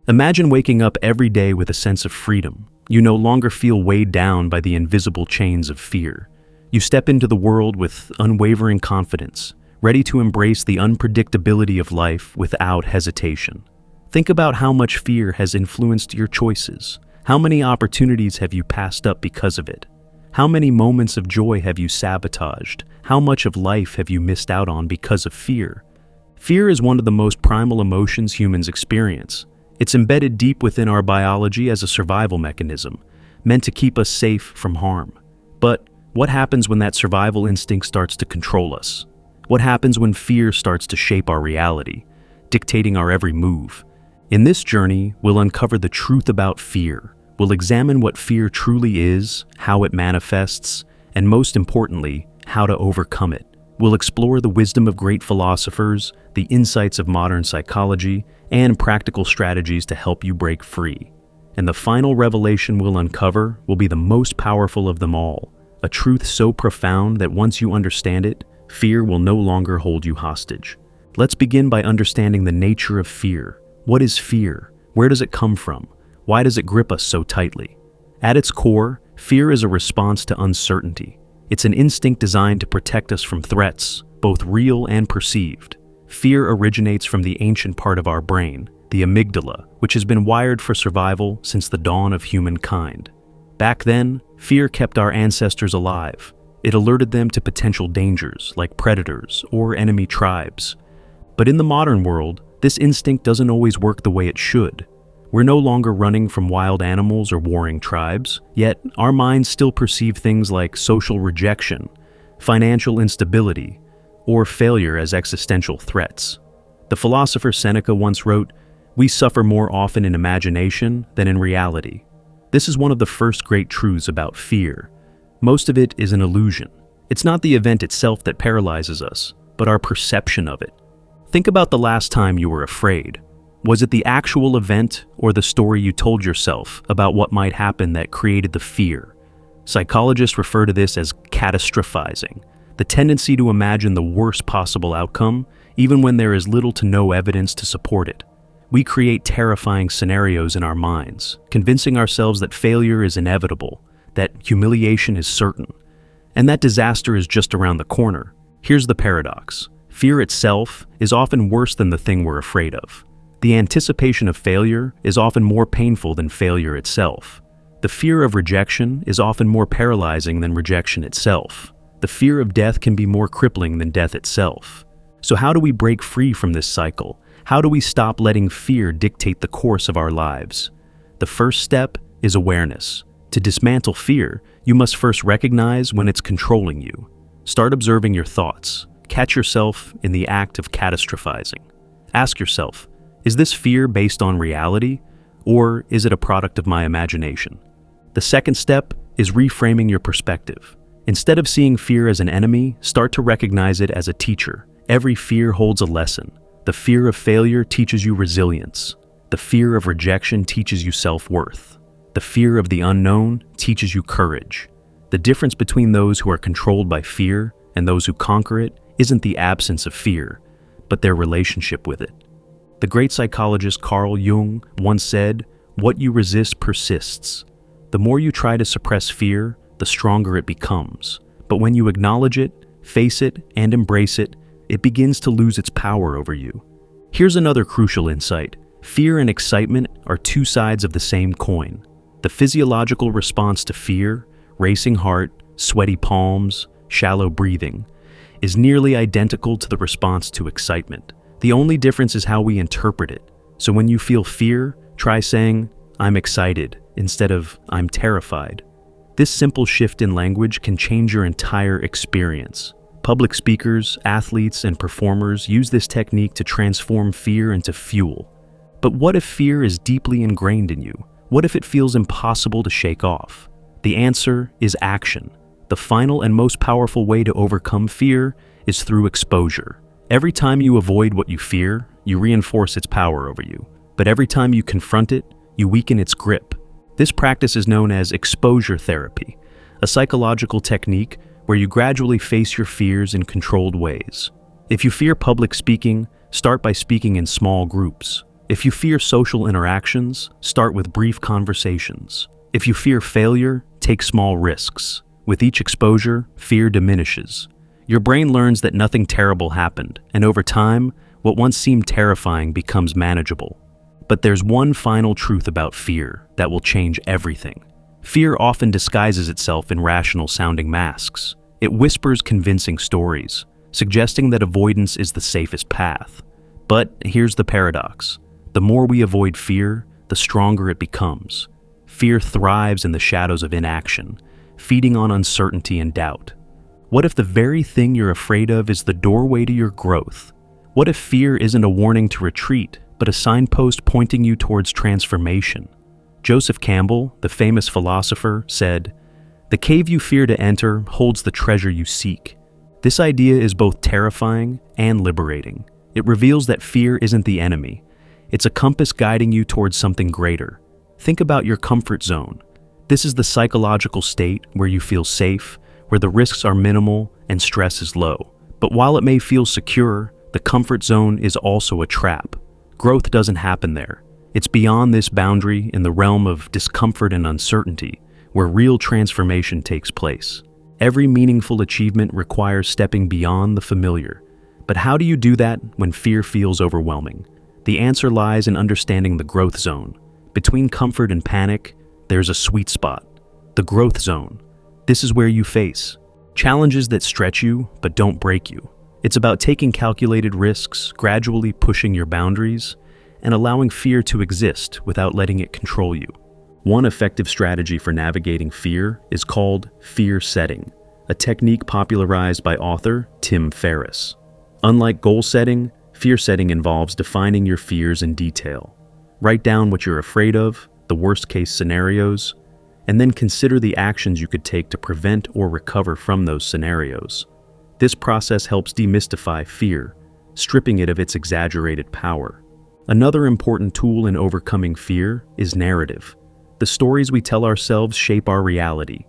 Imagine waking up every day with a sense of freedom. You no longer feel weighed down by the invisible chains of fear. You step into the world with unwavering confidence, ready to embrace the unpredictability of life without hesitation. Think about how much fear has influenced your choices. How many opportunities have you passed up because of it? How many moments of joy have you sabotaged? How much of life have you missed out on because of fear? Fear is one of the most primal emotions humans experience. It's embedded deep within our biology as a survival mechanism, meant to keep us safe from harm. But what happens when that survival instinct starts to control us? What happens when fear starts to shape our reality, dictating our every move? In this journey, we'll uncover the truth about fear. We'll examine what fear truly is, how it manifests, and most importantly, how to overcome it. We'll explore the wisdom of great philosophers, the insights of modern psychology, and practical strategies to help you break free. And the final revelation we'll uncover will be the most powerful of them all, a truth so profound that once you understand it, fear will no longer hold you hostage. Let's begin by understanding the nature of fear. What is fear? Where does it come from? Why does it grip us so tightly? At its core, fear is a response to uncertainty. It's an instinct designed to protect us from threats, both real and perceived. Fear originates from the ancient part of our brain, the amygdala, which has been wired for survival since the dawn of humankind. Back then, fear kept our ancestors alive. It alerted them to potential dangers like predators or enemy tribes. But in the modern world, this instinct doesn't always work the way it should. We're no longer running from wild animals or warring tribes, yet our minds still perceive things like social rejection, financial instability, or failure as existential threats. The philosopher Seneca once wrote, "We suffer more often in imagination than in reality." This is one of the first great truths about fear. Most of it is an illusion. It's not the event itself that paralyzes us, but our perception of it. Think about the last time you were afraid. Was it the actual event or the story you told yourself about what might happen that created the fear? Psychologists refer to this as catastrophizing, the tendency to imagine the worst possible outcome, even when there is little to no evidence to support it. We create terrifying scenarios in our minds, convincing ourselves that failure is inevitable, that humiliation is certain, and that disaster is just around the corner. Here's the paradox. Fear itself is often worse than the thing we're afraid of. The anticipation of failure is often more painful than failure itself. The fear of rejection is often more paralyzing than rejection itself. The fear of death can be more crippling than death itself. So how do we break free from this cycle? How do we stop letting fear dictate the course of our lives? The first step is awareness. To dismantle fear, you must first recognize when it's controlling you. Start observing your thoughts. Catch yourself in the act of catastrophizing. Ask yourself, is this fear based on reality, or is it a product of my imagination? The second step is reframing your perspective. Instead of seeing fear as an enemy, start to recognize it as a teacher. Every fear holds a lesson. The fear of failure teaches you resilience. The fear of rejection teaches you self-worth. The fear of the unknown teaches you courage. The difference between those who are controlled by fear and those who conquer it isn't the absence of fear, but their relationship with it. The great psychologist Carl Jung once said, "What you resist persists." The more you try to suppress fear, the stronger it becomes. But when you acknowledge it, face it, and embrace it, it begins to lose its power over you. Here's another crucial insight. Fear and excitement are two sides of the same coin. The physiological response to fear, racing heart, sweaty palms, shallow breathing, is nearly identical to the response to excitement. The only difference is how we interpret it. So when you feel fear, try saying, "I'm excited," instead of "I'm terrified." This simple shift in language can change your entire experience. Public speakers, athletes, and performers use this technique to transform fear into fuel. But what if fear is deeply ingrained in you? What if it feels impossible to shake off? The answer is action. The final and most powerful way to overcome fear is through exposure. Every time you avoid what you fear, you reinforce its power over you. But every time you confront it, you weaken its grip. This practice is known as exposure therapy, a psychological technique where you gradually face your fears in controlled ways. If you fear public speaking, start by speaking in small groups. If you fear social interactions, start with brief conversations. If you fear failure, take small risks. With each exposure, fear diminishes. Your brain learns that nothing terrible happened, and over time, what once seemed terrifying becomes manageable. But there's one final truth about fear that will change everything. Fear often disguises itself in rational-sounding masks. It whispers convincing stories, suggesting that avoidance is the safest path. But here's the paradox. The more we avoid fear, the stronger it becomes. Fear thrives in the shadows of inaction, feeding on uncertainty and doubt. What if the very thing you're afraid of is the doorway to your growth? What if fear isn't a warning to retreat, but a signpost pointing you towards transformation? Joseph Campbell, the famous philosopher, said, "The cave you fear to enter holds the treasure you seek." This idea is both terrifying and liberating. It reveals that fear isn't the enemy. It's a compass guiding you towards something greater. Think about your comfort zone. This is the psychological state where you feel safe, where the risks are minimal and stress is low. But while it may feel secure, the comfort zone is also a trap. Growth doesn't happen there. It's beyond this boundary, in the realm of discomfort and uncertainty, where real transformation takes place. Every meaningful achievement requires stepping beyond the familiar. But how do you do that when fear feels overwhelming? The answer lies in understanding the growth zone. Between comfort and panic, there's a sweet spot, the growth zone. This is where you face challenges that stretch you but don't break you. It's about taking calculated risks, gradually pushing your boundaries, and allowing fear to exist without letting it control you. One effective strategy for navigating fear is called fear setting, a technique popularized by author Tim Ferriss. Unlike goal setting, fear setting involves defining your fears in detail. Write down what you're afraid of, the worst-case scenarios, and then consider the actions you could take to prevent or recover from those scenarios. This process helps demystify fear, stripping it of its exaggerated power. Another important tool in overcoming fear is narrative. The stories we tell ourselves shape our reality.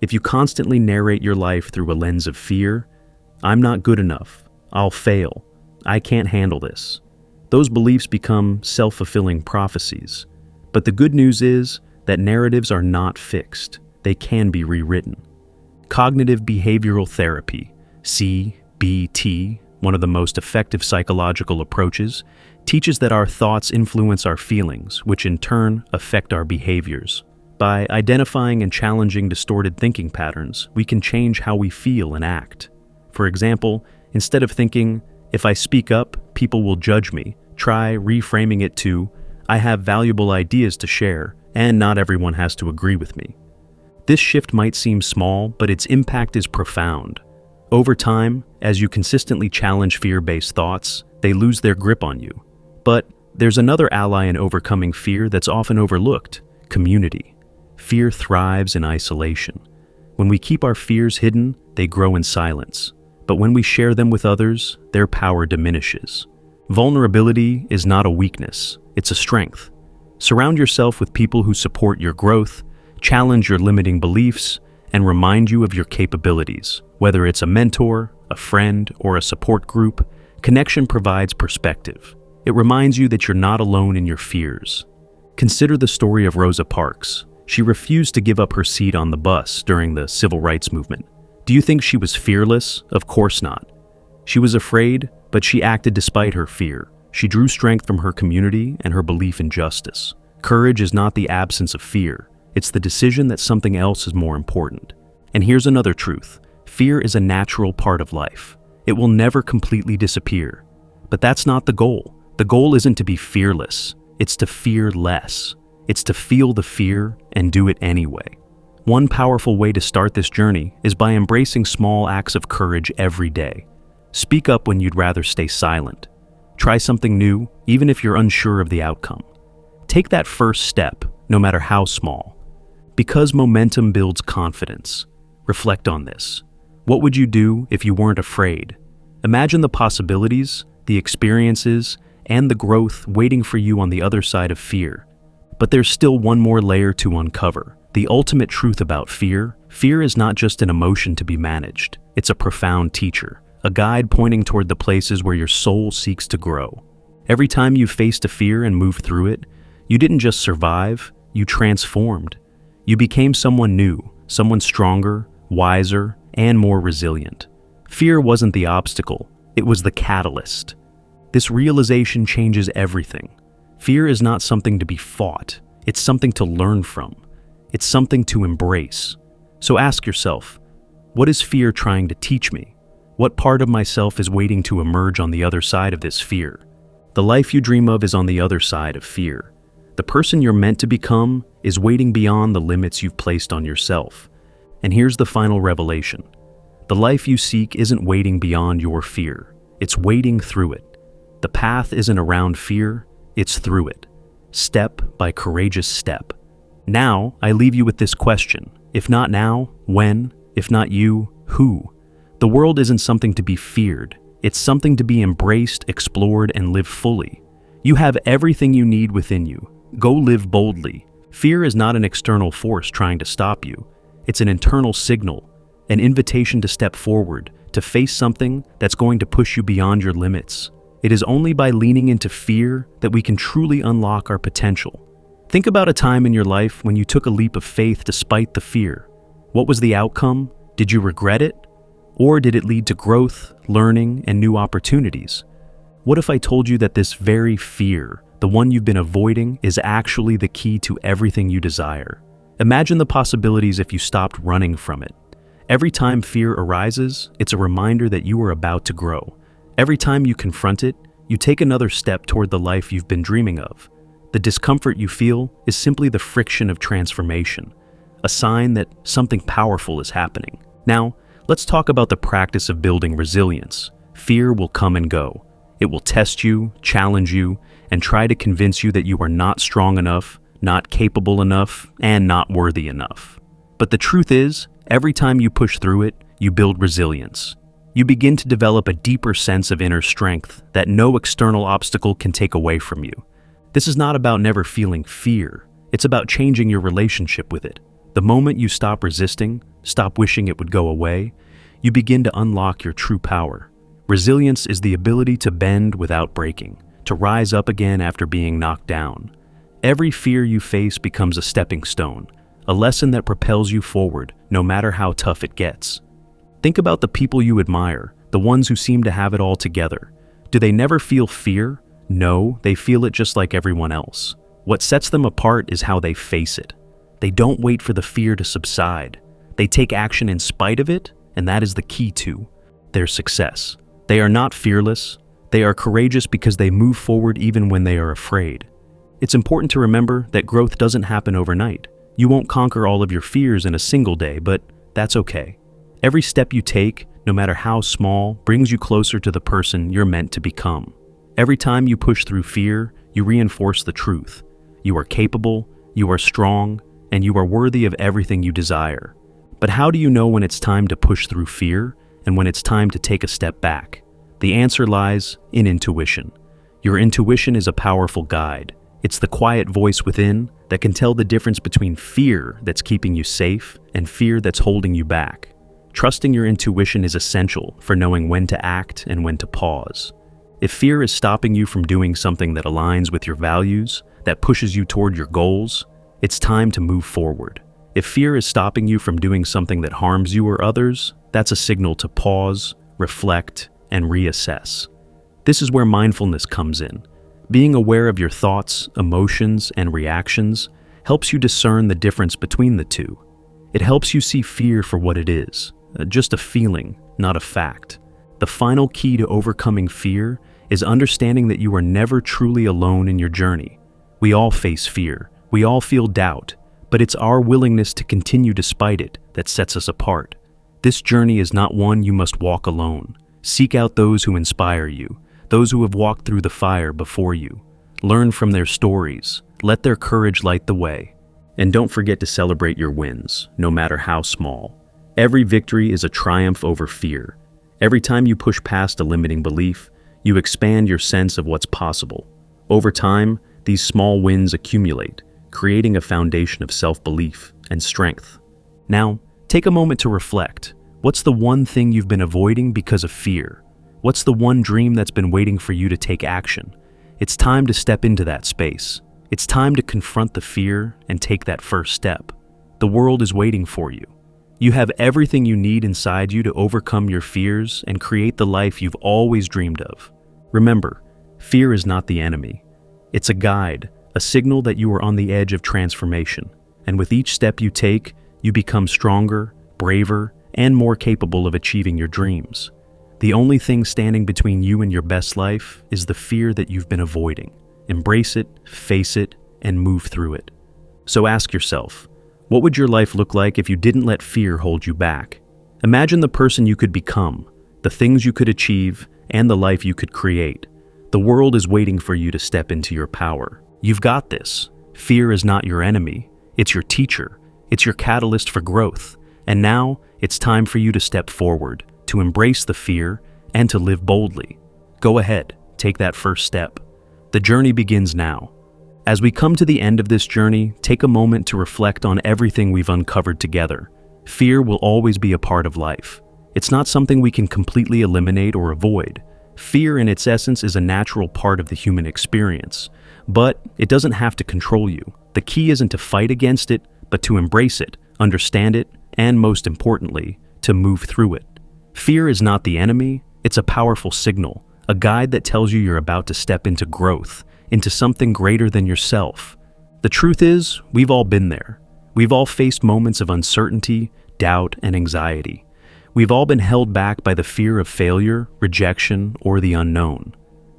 If you constantly narrate your life through a lens of fear, "I'm not good enough, I'll fail, I can't handle this," those beliefs become self-fulfilling prophecies. But the good news is that narratives are not fixed. They can be rewritten. Cognitive behavioral therapy, CBT, one of the most effective psychological approaches, teaches that our thoughts influence our feelings, which in turn affect our behaviors. By identifying and challenging distorted thinking patterns, we can change how we feel and act. For example, instead of thinking, "If I speak up, people will judge me," try reframing it to, "I have valuable ideas to share, and not everyone has to agree with me." This shift might seem small, but its impact is profound. Over time, as you consistently challenge fear-based thoughts, they lose their grip on you. But there's another ally in overcoming fear that's often overlooked: community. Fear thrives in isolation. When we keep our fears hidden, they grow in silence. But when we share them with others, their power diminishes. Vulnerability is not a weakness, it's a strength. Surround yourself with people who support your growth, challenge your limiting beliefs, and remind you of your capabilities. Whether it's a mentor, a friend, or a support group, connection provides perspective. It reminds you that you're not alone in your fears. Consider the story of Rosa Parks. She refused to give up her seat on the bus during the civil rights movement. Do you think she was fearless? Of course not. She was afraid, but she acted despite her fear. She drew strength from her community and her belief in justice. Courage is not the absence of fear. It's the decision that something else is more important. And here's another truth. Fear is a natural part of life. It will never completely disappear. But that's not the goal. The goal isn't to be fearless. It's to fear less. It's to feel the fear and do it anyway. One powerful way to start this journey is by embracing small acts of courage every day. Speak up when you'd rather stay silent. Try something new, even if you're unsure of the outcome. Take that first step, no matter how small. Because momentum builds confidence. Reflect on this. What would you do if you weren't afraid? Imagine the possibilities, the experiences, and the growth waiting for you on the other side of fear. But there's still one more layer to uncover. The ultimate truth about fear. Fear is not just an emotion to be managed. It's a profound teacher, a guide pointing toward the places where your soul seeks to grow. Every time you faced a fear and moved through it, you didn't just survive, you transformed. You became someone new, someone stronger, wiser, and more resilient. Fear wasn't the obstacle, it was the catalyst. This realization changes everything. Fear is not something to be fought, it's something to learn from. It's something to embrace. So ask yourself, what is fear trying to teach me? What part of myself is waiting to emerge on the other side of this fear? The life you dream of is on the other side of fear. The person you're meant to become is waiting beyond the limits you've placed on yourself. And here's the final revelation. The life you seek isn't waiting beyond your fear. It's waiting through it. The path isn't around fear, it's through it. Step by courageous step. Now, I leave you with this question. If not now, when? If not you, who? The world isn't something to be feared. It's something to be embraced, explored, and lived fully. You have everything you need within you. Go live boldly. Fear is not an external force trying to stop you. It's an internal signal, an invitation to step forward, to face something that's going to push you beyond your limits. It is only by leaning into fear that we can truly unlock our potential. Think about a time in your life when you took a leap of faith despite the fear. What was the outcome? Did you regret it? Or did it lead to growth, learning, and new opportunities? What if I told you that this very fear, the one you've been avoiding, is actually the key to everything you desire? Imagine the possibilities if you stopped running from it. Every time fear arises, it's a reminder that you are about to grow. Every time you confront it, you take another step toward the life you've been dreaming of. The discomfort you feel is simply the friction of transformation, a sign that something powerful is happening. Now, let's talk about the practice of building resilience. Fear will come and go. It will test you, challenge you, and try to convince you that you are not strong enough, not capable enough, and not worthy enough. But the truth is, every time you push through it, you build resilience. You begin to develop a deeper sense of inner strength that no external obstacle can take away from you. This is not about never feeling fear. It's about changing your relationship with it. The moment you stop resisting, stop wishing it would go away, you begin to unlock your true power. Resilience is the ability to bend without breaking, to rise up again after being knocked down. Every fear you face becomes a stepping stone, a lesson that propels you forward, no matter how tough it gets. Think about the people you admire, the ones who seem to have it all together. Do they never feel fear? No, they feel it just like everyone else. What sets them apart is how they face it. They don't wait for the fear to subside. They take action in spite of it, and that is the key to their success. They are not fearless. They are courageous because they move forward even when they are afraid. It's important to remember that growth doesn't happen overnight. You won't conquer all of your fears in a single day, but that's okay. Every step you take, no matter how small, brings you closer to the person you're meant to become. Every time you push through fear, you reinforce the truth. You are capable, you are strong, and you are worthy of everything you desire. But how do you know when it's time to push through fear and when it's time to take a step back? The answer lies in intuition. Your intuition is a powerful guide. It's the quiet voice within that can tell the difference between fear that's keeping you safe and fear that's holding you back. Trusting your intuition is essential for knowing when to act and when to pause. If fear is stopping you from doing something that aligns with your values, that pushes you toward your goals, it's time to move forward. If fear is stopping you from doing something that harms you or others, that's a signal to pause, reflect, and reassess. This is where mindfulness comes in. Being aware of your thoughts, emotions, and reactions helps you discern the difference between the two. It helps you see fear for what it is, just a feeling, not a fact. The final key to overcoming fear is understanding that you are never truly alone in your journey. We all face fear, we all feel doubt, but it's our willingness to continue despite it that sets us apart. This journey is not one you must walk alone. Seek out those who inspire you, those who have walked through the fire before you. Learn from their stories, let their courage light the way. And don't forget to celebrate your wins, no matter how small. Every victory is a triumph over fear. Every time you push past a limiting belief, you expand your sense of what's possible. Over time, these small wins accumulate, creating a foundation of self-belief and strength. Now, take a moment to reflect. What's the one thing you've been avoiding because of fear? What's the one dream that's been waiting for you to take action? It's time to step into that space. It's time to confront the fear and take that first step. The world is waiting for you. You have everything you need inside you to overcome your fears and create the life you've always dreamed of. Remember, fear is not the enemy. It's a guide, a signal that you are on the edge of transformation. And with each step you take, you become stronger, braver, and more capable of achieving your dreams. The only thing standing between you and your best life is the fear that you've been avoiding. Embrace it, face it, and move through it. So ask yourself, what would your life look like if you didn't let fear hold you back? Imagine the person you could become, the things you could achieve, and the life you could create. The world is waiting for you to step into your power. You've got this. Fear is not your enemy. It's your teacher. It's your catalyst for growth. And now, it's time for you to step forward, to embrace the fear, and to live boldly. Go ahead, take that first step. The journey begins now. As we come to the end of this journey, take a moment to reflect on everything we've uncovered together. Fear will always be a part of life. It's not something we can completely eliminate or avoid. Fear in its essence is a natural part of the human experience, but it doesn't have to control you. The key isn't to fight against it, but to embrace it, understand it, and most importantly, to move through it. Fear is not the enemy, it's a powerful signal, a guide that tells you you're about to step into growth, into something greater than yourself. The truth is, we've all been there. We've all faced moments of uncertainty, doubt, and anxiety. We've all been held back by the fear of failure, rejection, or the unknown.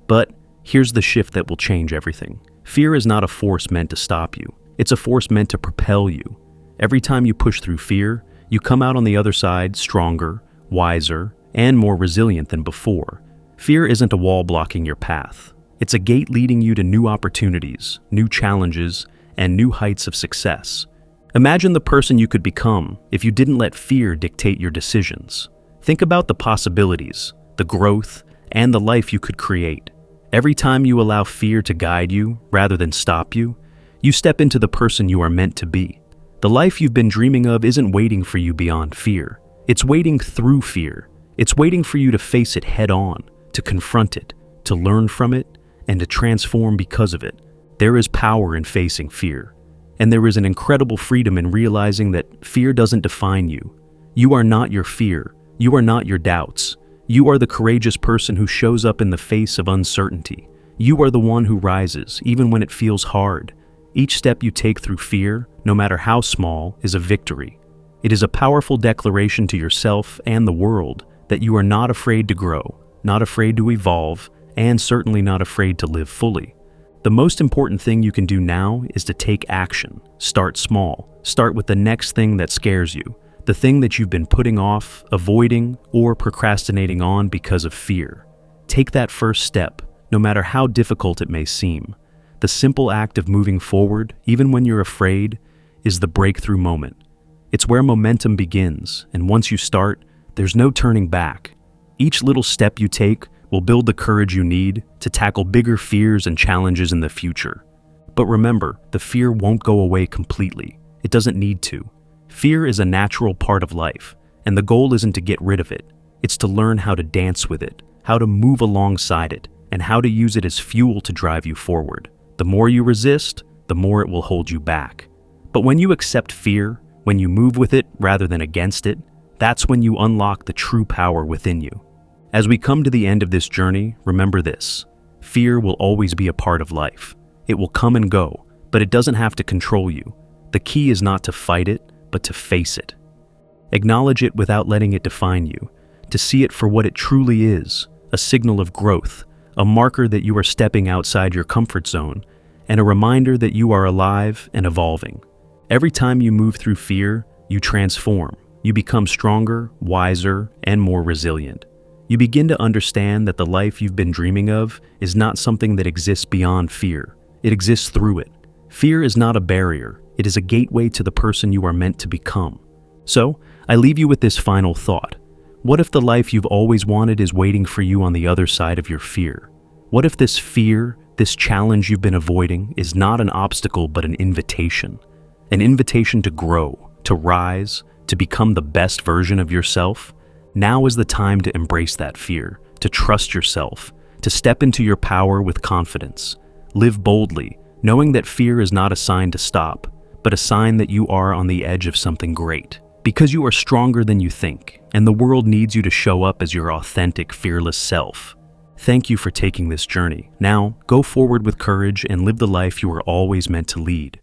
But here's the shift that will change everything. Fear is not a force meant to stop you. It's a force meant to propel you. Every time you push through fear, you come out on the other side stronger, wiser, and more resilient than before. Fear isn't a wall blocking your path. It's a gate leading you to new opportunities, new challenges, and new heights of success. Imagine the person you could become if you didn't let fear dictate your decisions. Think about the possibilities, the growth, and the life you could create. Every time you allow fear to guide you rather than stop you, you step into the person you are meant to be. The life you've been dreaming of isn't waiting for you beyond fear. It's waiting through fear. It's waiting for you to face it head on, to confront it, to learn from it, and to transform because of it. There is power in facing fear. And there is an incredible freedom in realizing that fear doesn't define you. You are not your fear. You are not your doubts. You are the courageous person who shows up in the face of uncertainty. You are the one who rises, even when it feels hard. Each step you take through fear, no matter how small, is a victory. It is a powerful declaration to yourself and the world that you are not afraid to grow, not afraid to evolve, and certainly not afraid to live fully. The most important thing you can do now is to take action. Start small. Start with the next thing that scares you, the thing that you've been putting off, avoiding, or procrastinating on because of fear. Take that first step, no matter how difficult it may seem. The simple act of moving forward, even when you're afraid, is the breakthrough moment. It's where momentum begins, and once you start, there's no turning back. Each little step you take will build the courage you need to tackle bigger fears and challenges in the future. But remember, the fear won't go away completely. It doesn't need to. Fear is a natural part of life, and the goal isn't to get rid of it. It's to learn how to dance with it, how to move alongside it, and how to use it as fuel to drive you forward. The more you resist, the more it will hold you back. But when you accept fear, when you move with it rather than against it, that's when you unlock the true power within you. As we come to the end of this journey, remember this. Fear will always be a part of life. It will come and go, but it doesn't have to control you. The key is not to fight it, but to face it. Acknowledge it without letting it define you, to see it for what it truly is, a signal of growth, a marker that you are stepping outside your comfort zone, and a reminder that you are alive and evolving. Every time you move through fear, you transform. You become stronger, wiser, and more resilient. You begin to understand that the life you've been dreaming of is not something that exists beyond fear. It exists through it. Fear is not a barrier. It is a gateway to the person you are meant to become. So, I leave you with this final thought. What if the life you've always wanted is waiting for you on the other side of your fear? What if this fear, this challenge you've been avoiding, is not an obstacle but an invitation? An invitation to grow, to rise, to become the best version of yourself? Now is the time to embrace that fear, to trust yourself, to step into your power with confidence. Live boldly, knowing that fear is not a sign to stop, but a sign that you are on the edge of something great. Because you are stronger than you think, and the world needs you to show up as your authentic, fearless self. Thank you for taking this journey. Now, go forward with courage and live the life you were always meant to lead.